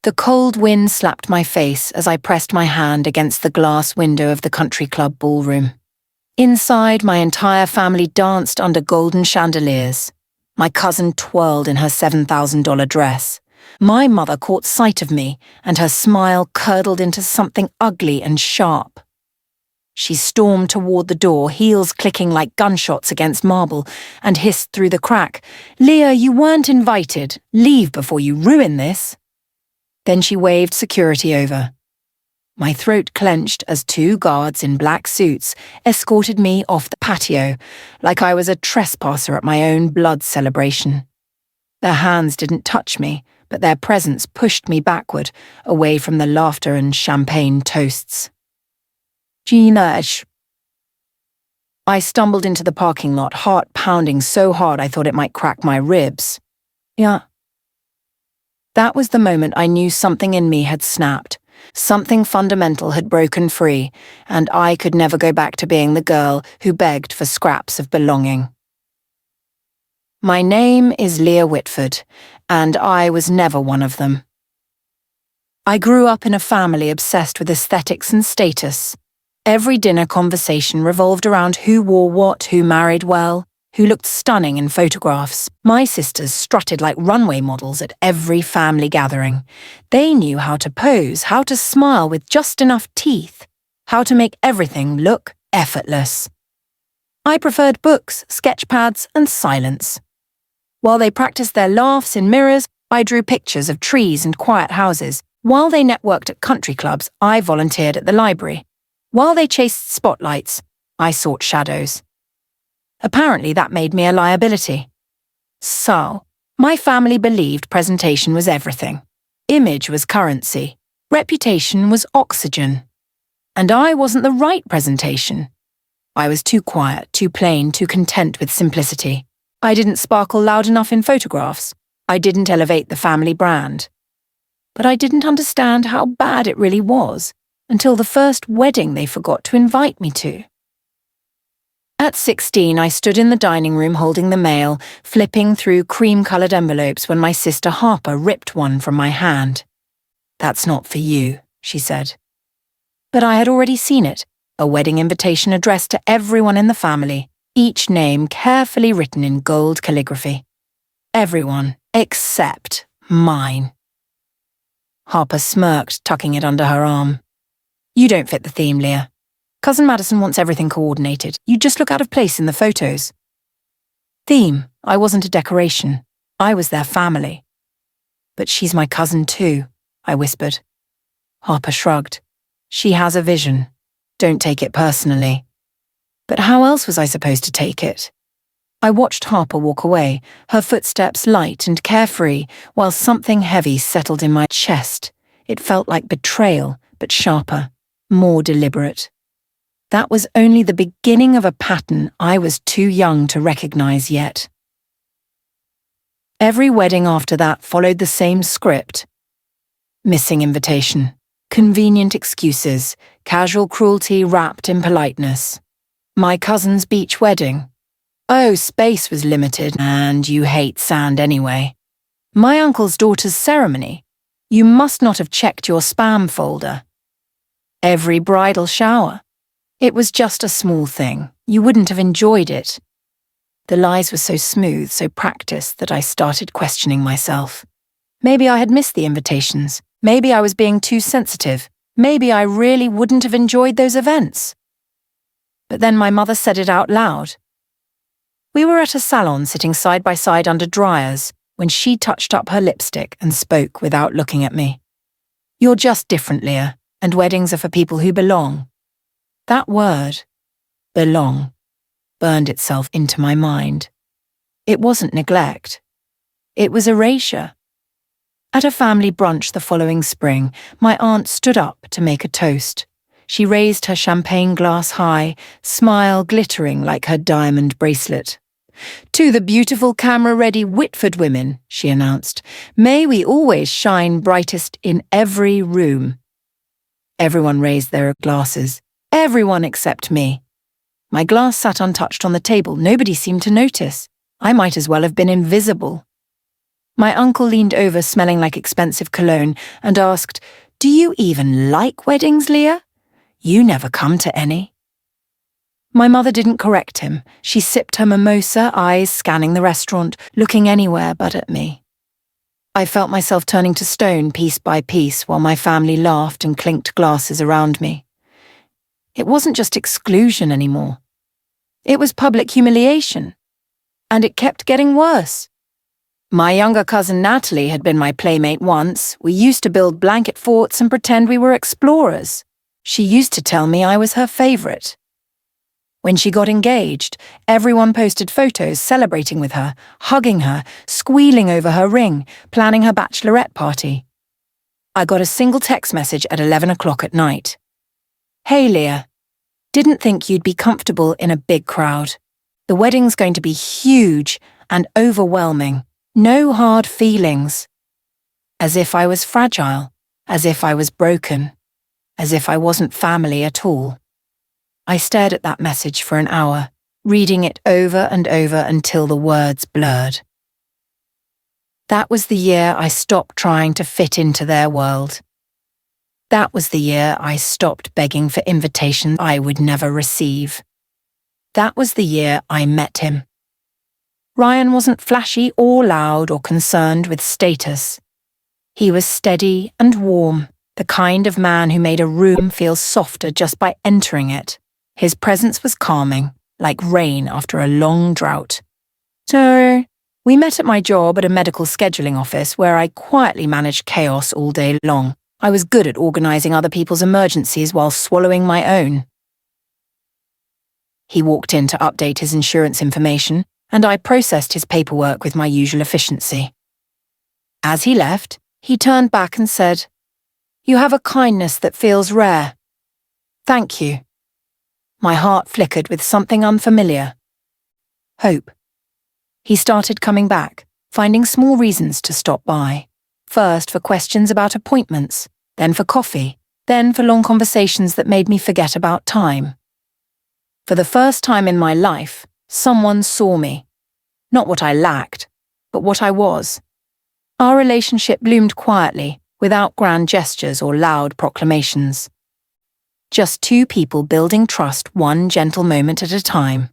The cold wind slapped my face as I pressed my hand against the glass window of the country club ballroom. Inside, my entire family danced under golden chandeliers. My cousin twirled in her $7,000 dress. My mother caught sight of me, and her smile curdled into something ugly and sharp. She stormed toward the door, heels clicking like gunshots against marble, and hissed through the crack, "Leah, you weren't invited. Leave before you ruin this." Then she waved security over. My throat clenched as two guards in black suits escorted me off the patio, like I was a trespasser at my own blood celebration. Their hands didn't touch me, but their presence pushed me backward, away from the laughter and champagne toasts. Gina. I stumbled into the parking lot, heart pounding so hard I thought it might crack my ribs. Yeah. That was the moment I knew something in me had snapped. Something fundamental had broken free, and I could never go back to being the girl who begged for scraps of belonging. My name is Leah Whitford, and I was never one of them. I grew up in a family obsessed with aesthetics and status. Every dinner conversation revolved around who wore what, who married well, who looked stunning in photographs. My sisters strutted like runway models at every family gathering. They knew how to pose, how to smile with just enough teeth, how to make everything look effortless. I preferred books, sketch pads, and silence. While they practiced their laughs in mirrors, I drew pictures of trees and quiet houses. While they networked at country clubs, I volunteered at the library. While they chased spotlights, I sought shadows. Apparently that made me a liability. So, my family believed presentation was everything. Image was currency. Reputation was oxygen. And I wasn't the right presentation. I was too quiet, too plain, too content with simplicity. I didn't sparkle loud enough in photographs. I didn't elevate the family brand. But I didn't understand how bad it really was until the first wedding they forgot to invite me to. At 16, I stood in the dining room holding the mail, flipping through cream-coloured envelopes when my sister Harper ripped one from my hand. "That's not for you," she said. But I had already seen it, a wedding invitation addressed to everyone in the family, each name carefully written in gold calligraphy. Everyone except mine. Harper smirked, tucking it under her arm. "You don't fit the theme, Leah. Cousin Madison wants everything coordinated. You just look out of place in the photos." Theme, I wasn't a decoration. I was their family. "But she's my cousin too," I whispered. Harper shrugged. "She has a vision. Don't take it personally." But how else was I supposed to take it? I watched Harper walk away, her footsteps light and carefree, while something heavy settled in my chest. It felt like betrayal, but sharper, more deliberate. That was only the beginning of a pattern I was too young to recognize yet. Every wedding after that followed the same script. Missing invitation, convenient excuses, casual cruelty wrapped in politeness. My cousin's beach wedding. Oh, space was limited, and you hate sand anyway. My uncle's daughter's ceremony. You must not have checked your spam folder. Every bridal shower. It was just a small thing. You wouldn't have enjoyed it. The lies were so smooth, so practiced, that I started questioning myself. Maybe I had missed the invitations. Maybe I was being too sensitive. Maybe I really wouldn't have enjoyed those events. But then my mother said it out loud. We were at a salon sitting side by side under dryers when she touched up her lipstick and spoke without looking at me. "You're just different, Leah, and weddings are for people who belong." That word, belong, burned itself into my mind. It wasn't neglect. It was erasure. At a family brunch the following spring, my aunt stood up to make a toast. She raised her champagne glass high, smile glittering like her diamond bracelet. "To the beautiful camera-ready Whitford women," she announced, "may we always shine brightest in every room." Everyone raised their glasses. Everyone except me. My glass sat untouched on the table. Nobody seemed to notice. I might as well have been invisible. My uncle leaned over smelling like expensive cologne and asked, "Do you even like weddings, Leah? You never come to any." My mother didn't correct him. She sipped her mimosa, eyes scanning the restaurant, looking anywhere but at me. I felt myself turning to stone piece by piece while my family laughed and clinked glasses around me. It wasn't just exclusion anymore. It was public humiliation. And it kept getting worse. My younger cousin Natalie had been my playmate once. We used to build blanket forts and pretend we were explorers. She used to tell me I was her favourite. When she got engaged, everyone posted photos celebrating with her, hugging her, squealing over her ring, planning her bachelorette party. I got a single text message at 11 o'clock at night. "Hey Leah, didn't think you'd be comfortable in a big crowd. The wedding's going to be huge and overwhelming. No hard feelings." As if I was fragile, as if I was broken, as if I wasn't family at all. I stared at that message for an hour, reading it over and over until the words blurred. That was the year I stopped trying to fit into their world. That was the year I stopped begging for invitations I would never receive. That was the year I met him. Ryan wasn't flashy or loud or concerned with status. He was steady and warm, the kind of man who made a room feel softer just by entering it. His presence was calming, like rain after a long drought. So, we met at my job at a medical scheduling office where I quietly managed chaos all day long. I was good at organising other people's emergencies while swallowing my own. He walked in to update his insurance information, and I processed his paperwork with my usual efficiency. As he left, he turned back and said, "You have a kindness that feels rare. Thank you." My heart flickered with something unfamiliar. Hope. He started coming back, finding small reasons to stop by. First for questions about appointments, then for coffee, then for long conversations that made me forget about time. For the first time in my life, someone saw me. Not what I lacked, but what I was. Our relationship bloomed quietly, without grand gestures or loud proclamations. Just two people building trust one gentle moment at a time.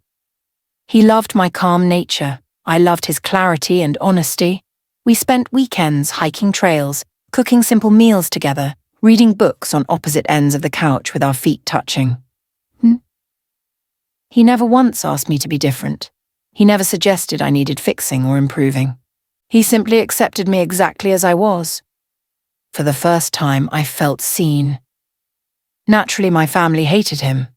He loved my calm nature. I loved his clarity and honesty. We spent weekends hiking trails, cooking simple meals together, reading books on opposite ends of the couch with our feet touching. He never once asked me to be different. He never suggested I needed fixing or improving. He simply accepted me exactly as I was. For the first time, I felt seen. Naturally, my family hated him.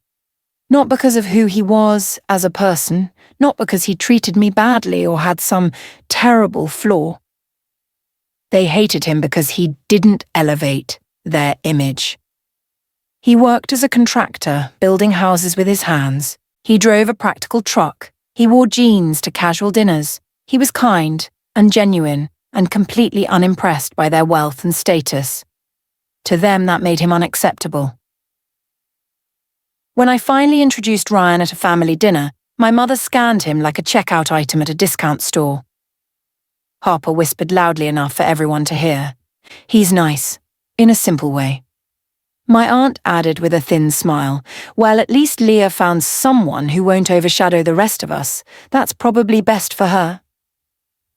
Not because of who he was as a person, not because he treated me badly or had some terrible flaw. They hated him because he didn't elevate their image. He worked as a contractor, building houses with his hands. He drove a practical truck. He wore jeans to casual dinners. He was kind and genuine and completely unimpressed by their wealth and status. To them, that made him unacceptable. When I finally introduced Ryan at a family dinner, my mother scanned him like a checkout item at a discount store. Harper whispered loudly enough for everyone to hear. "He's nice, in a simple way." My aunt added with a thin smile, "Well, at least Leah found someone who won't overshadow the rest of us. That's probably best for her."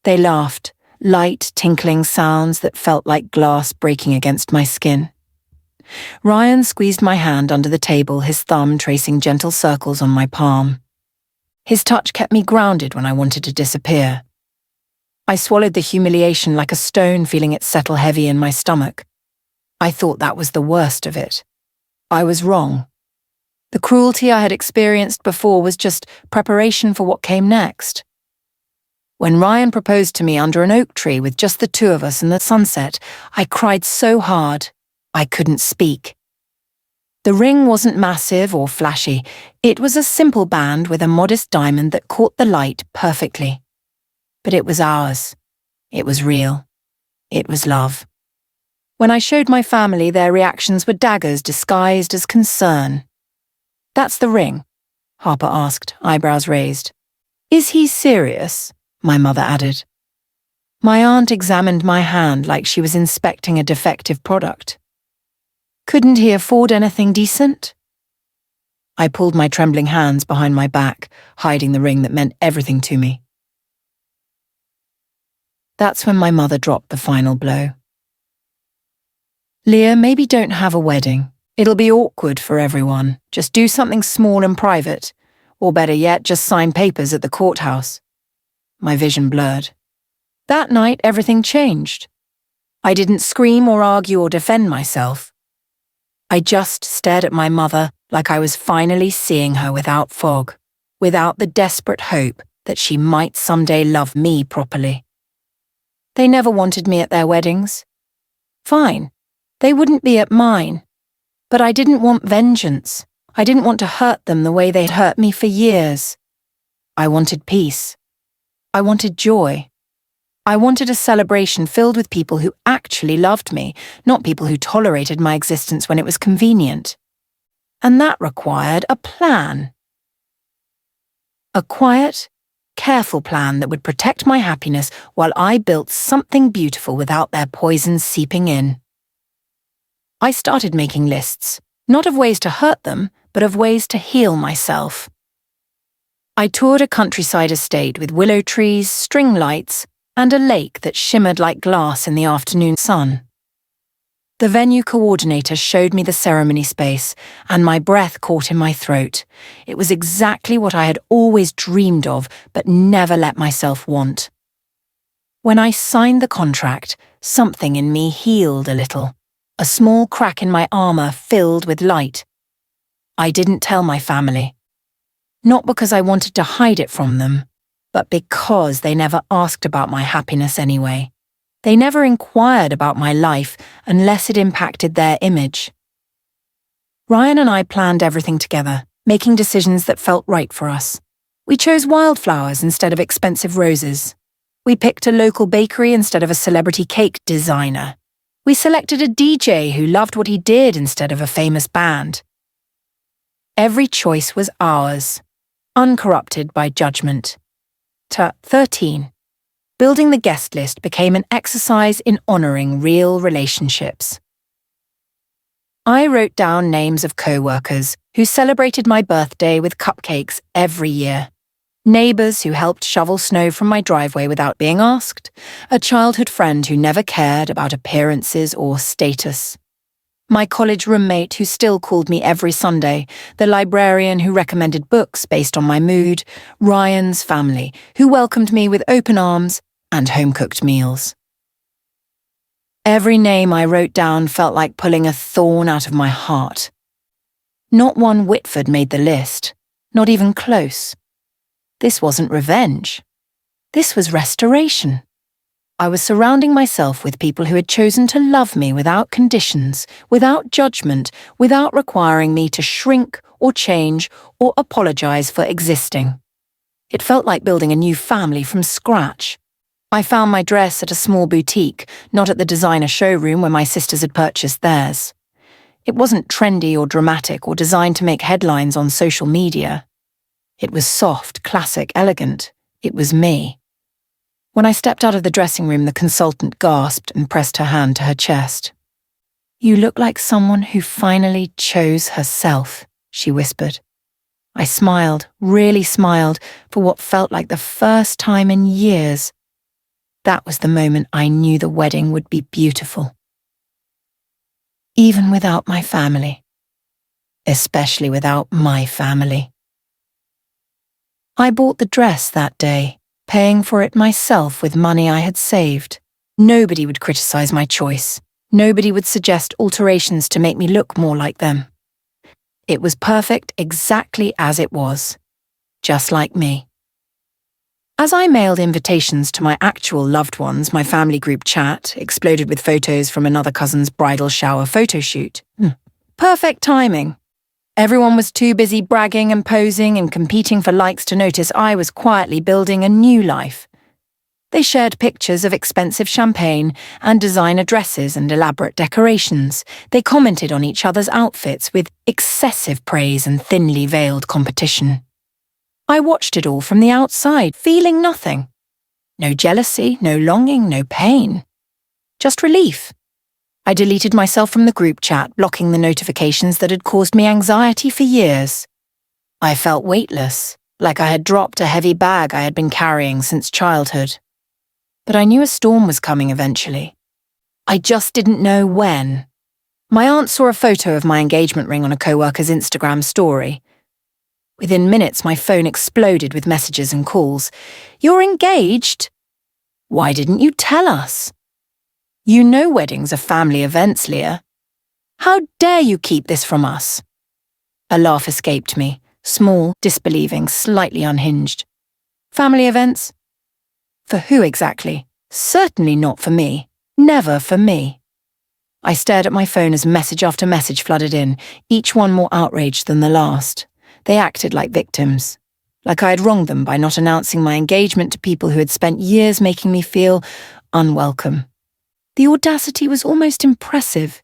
They laughed, light, tinkling sounds that felt like glass breaking against my skin. Ryan squeezed my hand under the table, his thumb tracing gentle circles on my palm. His touch kept me grounded when I wanted to disappear. I swallowed the humiliation like a stone, feeling it settle heavy in my stomach. I thought that was the worst of it. I was wrong. The cruelty I had experienced before was just preparation for what came next. When Ryan proposed to me under an oak tree with just the two of us in the sunset, I cried so hard I couldn't speak. The ring wasn't massive or flashy. It was a simple band with a modest diamond that caught the light perfectly. But it was ours. It was real. It was love. When I showed my family, their reactions were daggers disguised as concern. "That's the ring?" Harper asked, eyebrows raised. "Is he serious?" my mother added. My aunt examined my hand like she was inspecting a defective product. Couldn't he afford anything decent? I pulled my trembling hands behind my back, hiding the ring that meant everything to me. That's when my mother dropped the final blow. Leah, maybe don't have a wedding. It'll be awkward for everyone. Just do something small and private. Or better yet, just sign papers at the courthouse. My vision blurred. That night, everything changed. I didn't scream or argue or defend myself. I just stared at my mother like I was finally seeing her without fog, without the desperate hope that she might someday love me properly. They never wanted me at their weddings. Fine, they wouldn't be at mine. But I didn't want vengeance. I didn't want to hurt them the way they'd hurt me for years. I wanted peace. I wanted joy. I wanted a celebration filled with people who actually loved me, not people who tolerated my existence when it was convenient. And that required a plan. A quiet, careful plan that would protect my happiness while I built something beautiful without their poison seeping in. I started making lists, not of ways to hurt them, but of ways to heal myself. I toured a countryside estate with willow trees, string lights, and a lake that shimmered like glass in the afternoon sun. The venue coordinator showed me the ceremony space, and my breath caught in my throat. It was exactly what I had always dreamed of, but never let myself want. When I signed the contract, something in me healed a little. A small crack in my armor filled with light. I didn't tell my family. Not because I wanted to hide it from them, but because they never asked about my happiness anyway. They never inquired about my life unless it impacted their image. Ryan and I planned everything together, making decisions that felt right for us. We chose wildflowers instead of expensive roses. We picked a local bakery instead of a celebrity cake designer. We selected a DJ who loved what he did instead of a famous band. Every choice was ours, uncorrupted by judgment. 13. Building the guest list became an exercise in honoring real relationships. I wrote down names of co-workers who celebrated my birthday with cupcakes every year. Neighbours who helped shovel snow from my driveway without being asked. A childhood friend who never cared about appearances or status. My college roommate who still called me every Sunday, the librarian who recommended books based on my mood, Ryan's family, who welcomed me with open arms and home-cooked meals. Every name I wrote down felt like pulling a thorn out of my heart. Not one Whitford made the list, not even close. This wasn't revenge. This was restoration. I was surrounding myself with people who had chosen to love me without conditions, without judgment, without requiring me to shrink or change or apologize for existing. It felt like building a new family from scratch. I found my dress at a small boutique, not at the designer showroom where my sisters had purchased theirs. It wasn't trendy or dramatic or designed to make headlines on social media. It was soft, classic, elegant. It was me. When I stepped out of the dressing room, the consultant gasped and pressed her hand to her chest. "You look like someone who finally chose herself," she whispered. I smiled, really smiled, for what felt like the first time in years. That was the moment I knew the wedding would be beautiful. Even without my family. Especially without my family. I bought the dress that day, paying for it myself with money I had saved. Nobody would criticize my choice. Nobody would suggest alterations to make me look more like them. It was perfect exactly as it was. Just like me. As I mailed invitations to my actual loved ones, my family group chat exploded with photos from another cousin's bridal shower photo shoot. Perfect timing. Everyone was too busy bragging and posing and competing for likes to notice I was quietly building a new life. They shared pictures of expensive champagne and designer dresses and elaborate decorations. They commented on each other's outfits with excessive praise and thinly veiled competition. I watched it all from the outside, feeling nothing. No jealousy, no longing, no pain. Just relief. I deleted myself from the group chat, blocking the notifications that had caused me anxiety for years. I felt weightless, like I had dropped a heavy bag I had been carrying since childhood. But I knew a storm was coming eventually. I just didn't know when. My aunt saw a photo of my engagement ring on a coworker's Instagram story. Within minutes, my phone exploded with messages and calls. "You're engaged? Why didn't you tell us? You know weddings are family events, Leah. How dare you keep this from us?" A laugh escaped me, small, disbelieving, slightly unhinged. Family events? For who exactly? Certainly not for me. Never for me. I stared at my phone as message after message flooded in, each one more outraged than the last. They acted like victims, like I had wronged them by not announcing my engagement to people who had spent years making me feel unwelcome. The audacity was almost impressive.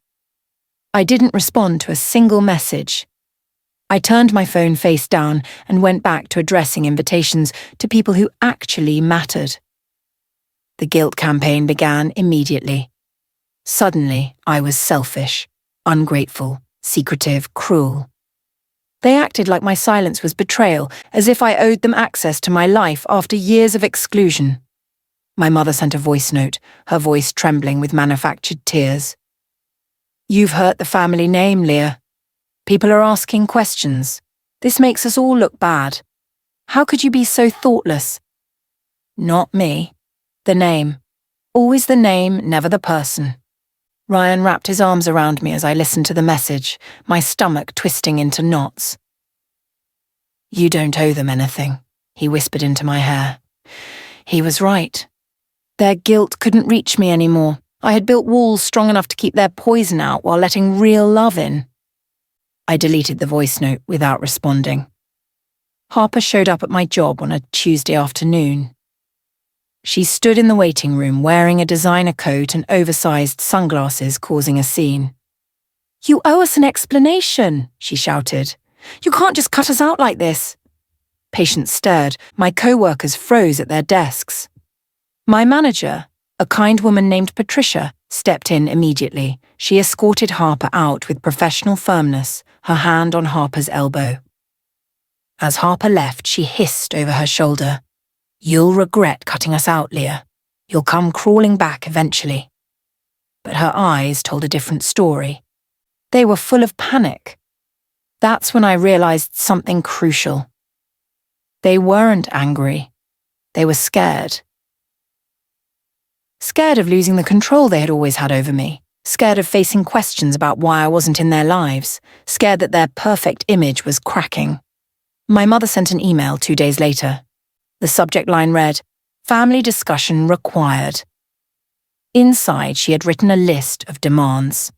I didn't respond to a single message. I turned my phone face down and went back to addressing invitations to people who actually mattered. The guilt campaign began immediately. Suddenly, I was selfish, ungrateful, secretive, cruel. They acted like my silence was betrayal, as if I owed them access to my life after years of exclusion. My mother sent a voice note, her voice trembling with manufactured tears. "You've hurt the family name, Leah. People are asking questions. This makes us all look bad. How could you be so thoughtless?" Not me. The name. Always the name, never the person. Ryan wrapped his arms around me as I listened to the message, my stomach twisting into knots. "You don't owe them anything," he whispered into my hair. He was right. Their guilt couldn't reach me anymore. I had built walls strong enough to keep their poison out while letting real love in. I deleted the voice note without responding. Harper showed up at my job on a Tuesday afternoon. She stood in the waiting room wearing a designer coat and oversized sunglasses, causing a scene. "You owe us an explanation," she shouted. "You can't just cut us out like this." Patients stared. My co-workers froze at their desks. My manager, a kind woman named Patricia, stepped in immediately. She escorted Harper out with professional firmness, her hand on Harper's elbow. As Harper left, she hissed over her shoulder. "You'll regret cutting us out, Leah. You'll come crawling back eventually." But her eyes told a different story. They were full of panic. That's when I realized something crucial. They weren't angry. They were scared. Scared of losing the control they had always had over me. Scared of facing questions about why I wasn't in their lives. Scared that their perfect image was cracking. My mother sent an email 2 days later. The subject line read, "Family discussion required." Inside, she had written a list of demands.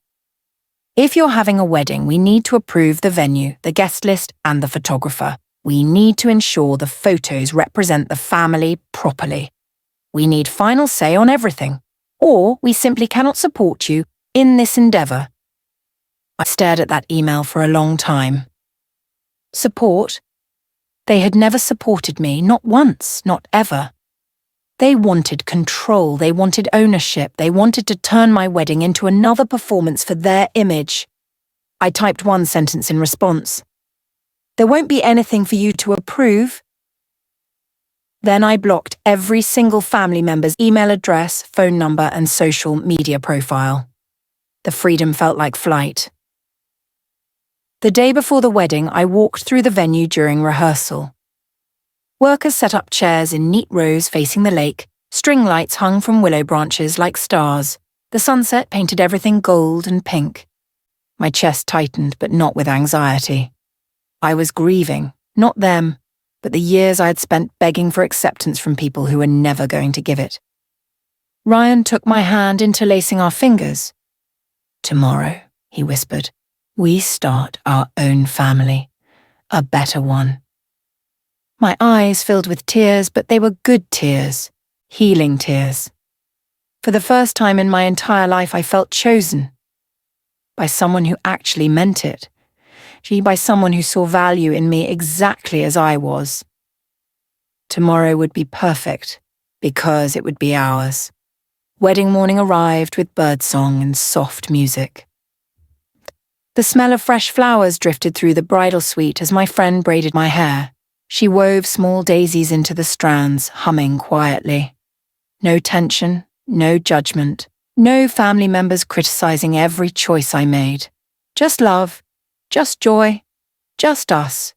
"If you're having a wedding, we need to approve the venue, the guest list, and the photographer. We need to ensure the photos represent the family properly. We need final say on everything, or we simply cannot support you in this endeavour." I stared at that email for a long time. Support? They had never supported me, not once, not ever. They wanted control, they wanted ownership, they wanted to turn my wedding into another performance for their image. I typed one sentence in response. "There won't be anything for you to approve." Then I blocked every single family member's email address, phone number, and social media profile. The freedom felt like flight. The day before the wedding, I walked through the venue during rehearsal. Workers set up chairs in neat rows facing the lake, string lights hung from willow branches like stars. The sunset painted everything gold and pink. My chest tightened, but not with anxiety. I was grieving, not them, but the years I had spent begging for acceptance from people who were never going to give it. Ryan took my hand, interlacing our fingers. "Tomorrow," he whispered, "we start our own family. A better one." My eyes filled with tears, but they were good tears, healing tears. For the first time in my entire life, I felt chosen. By someone who actually meant it. By someone who saw value in me exactly as I was. Tomorrow would be perfect, because it would be ours. Wedding morning arrived with birdsong and soft music. The smell of fresh flowers drifted through the bridal suite as my friend braided my hair. She wove small daisies into the strands, humming quietly. No tension, no judgment, no family members criticizing every choice I made. Just love, just joy, just us.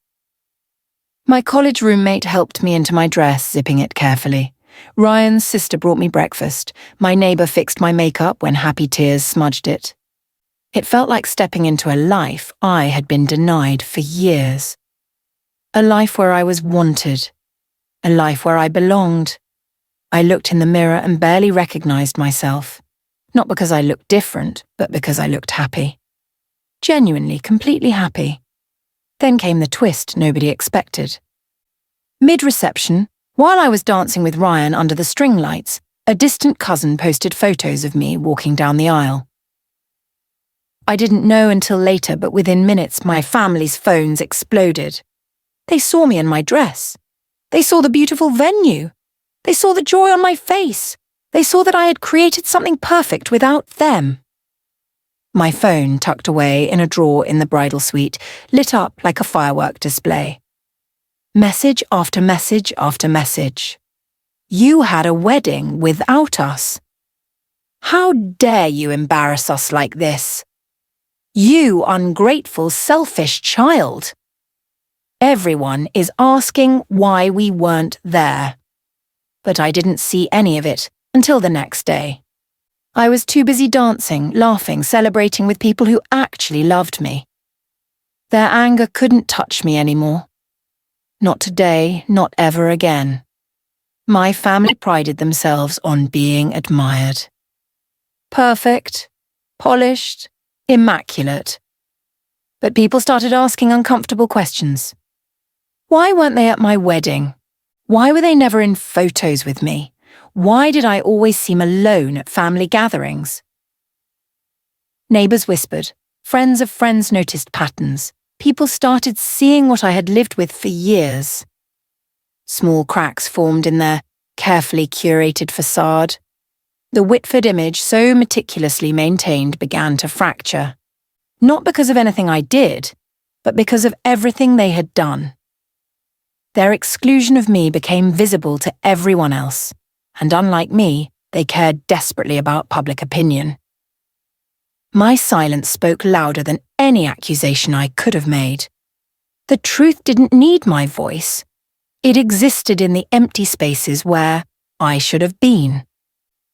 My college roommate helped me into my dress, zipping it carefully. Ryan's sister brought me breakfast. My neighbor fixed my makeup when happy tears smudged it. It felt like stepping into a life I had been denied for years. A life where I was wanted. A life where I belonged. I looked in the mirror and barely recognized myself. Not because I looked different, but because I looked happy. Genuinely, completely happy. Then came the twist nobody expected. Mid-reception, while I was dancing with Ryan under the string lights, a distant cousin posted photos of me walking down the aisle. I didn't know until later, but within minutes my family's phones exploded. They saw me in my dress. They saw the beautiful venue. They saw the joy on my face. They saw that I had created something perfect without them. My phone, tucked away in a drawer in the bridal suite, lit up like a firework display. Message after message after message. You had a wedding without us. How dare you embarrass us like this? You ungrateful, selfish child. Everyone is asking why we weren't there. But I didn't see any of it until the next day. I was too busy dancing, laughing, celebrating with people who actually loved me. Their anger couldn't touch me anymore. Not today, not ever again. My family prided themselves on being admired. Perfect, polished, immaculate. But people started asking uncomfortable questions. Why weren't they at my wedding? Why were they never in photos with me? Why did I always seem alone at family gatherings? Neighbours whispered. Friends of friends noticed patterns. People started seeing what I had lived with for years. Small cracks formed in their carefully curated facade. The Whitford image, so meticulously maintained, began to fracture. Not because of anything I did, but because of everything they had done. Their exclusion of me became visible to everyone else, and unlike me, they cared desperately about public opinion. My silence spoke louder than any accusation I could have made. The truth didn't need my voice. It existed in the empty spaces where I should have been.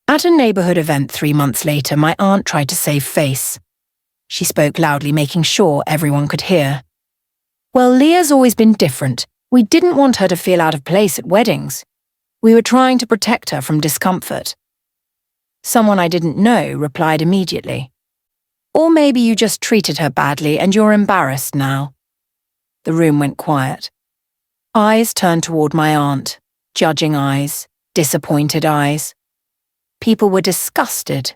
At a neighbourhood event 3 months later, my aunt tried to save face. She spoke loudly, making sure everyone could hear. Well, Leah's always been different. We didn't want her to feel out of place at weddings. We were trying to protect her from discomfort. Someone I didn't know replied immediately. Or maybe you just treated her badly and you're embarrassed now. The room went quiet. Eyes turned toward my aunt, judging eyes, disappointed eyes. People were disgusted.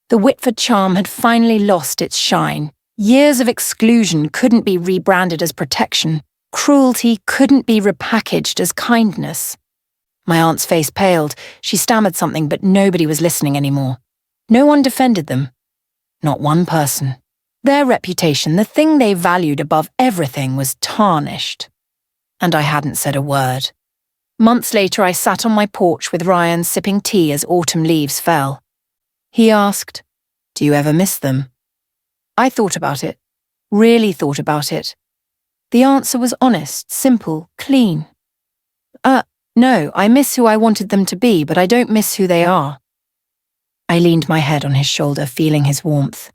The Whitford charm had finally lost its shine. Years of exclusion couldn't be rebranded as protection. Cruelty couldn't be repackaged as kindness. My aunt's face paled. She stammered something, but nobody was listening anymore. No one defended them. Not one person. Their reputation, the thing they valued above everything, was tarnished. And I hadn't said a word. Months later, I sat on my porch with Ryan sipping tea as autumn leaves fell. He asked, "Do you ever miss them?" I thought about it. Really thought about it. The answer was honest, simple, clean. No, I miss who I wanted them to be, but I don't miss who they are. I leaned my head on his shoulder, feeling his warmth.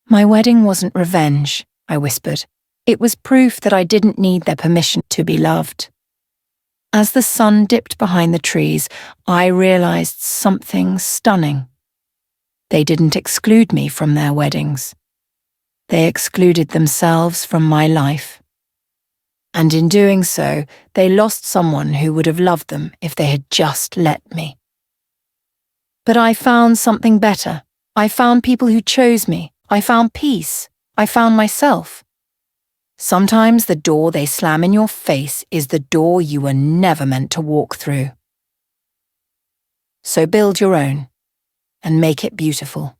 My wedding wasn't revenge, I whispered. It was proof that I didn't need their permission to be loved. As the sun dipped behind the trees, I realized something stunning. They didn't exclude me from their weddings. They excluded themselves from my life. And in doing so, they lost someone who would have loved them if they had just let me. But I found something better. I found people who chose me. I found peace. I found myself. Sometimes the door they slam in your face is the door you were never meant to walk through. So build your own and make it beautiful.